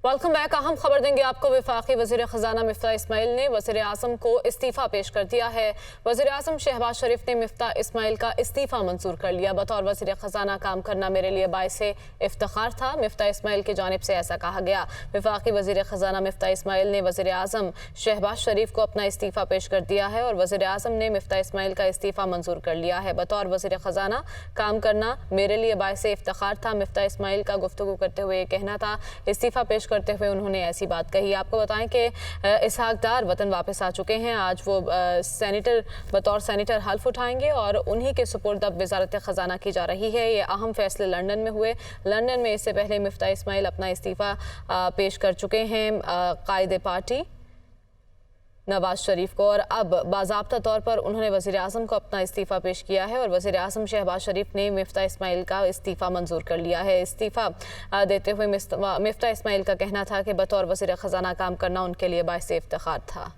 Welcome back. अहम खबर देंगे आपको। वफाकी वज़ीर ख़ज़ाना मिफ्ता इस्माइल ने वज़ीर आज़म को इस्तीफ़ा पेश कर दिया है। वज़ीर आज़म शहबाज शरीफ ने मिफ्ता इस्माइल का इस्तीफ़ा मंजूर कर लिया। बतौर वज़ीर ख़ज़ाना काम करना मेरे लिए बाइसे इफ्तिखार था, मिफ्ता इस्माइल की जानिब से ऐसा कहा गया। वफाकी वज़ीर ख़ज़ाना मिफ्ता इस्माइल ने वज़ीर आज़म शहबाज शरीफ को अपना इस्तीफ़ा पेश कर दिया है और वज़ीर आज़म ने मिफ्ता इस्माइल का इस्तीफ़ा मंजूर कर लिया है। बतौर वज़ीर ख़ज़ाना काम करना मेरे लिए बाइसे इफ्तिखार था, मिफ्ता इस्माइल का गुफ्तगू करते हुए ये कहना था। इस्तीफ़ा पेश करते हुए उन्होंने ऐसी बात कही। आपको बताएं कि इसहाक डार वतन वापस आ चुके हैं। आज वो बतौर सेनेटर हल्फ उठाएंगे और उन्हीं के सुपुर्द अब वज़ारत ख़ज़ाना की जा रही है। ये अहम फैसले लंदन में हुए। लंदन में इससे पहले मिफ्ता इस्माइल अपना इस्तीफ़ा पेश कर चुके हैं कायदे पार्टी नवाज शरीफ को, और अब बाज़ाब्ता तौर पर उन्होंने वज़ीर आज़म को अपना इस्तीफ़ा पेश किया है और वज़ीर आज़म शहबाज शरीफ ने मिफ्ता इस्माइल का इस्तीफ़ा मंजूर कर लिया है। इस्तीफ़ा देते हुए मिफ्ता इस्माइल का कहना था कि बतौर वज़ीर ख़ज़ाना काम करना उनके लिए बाइसे इफ्तिखार था।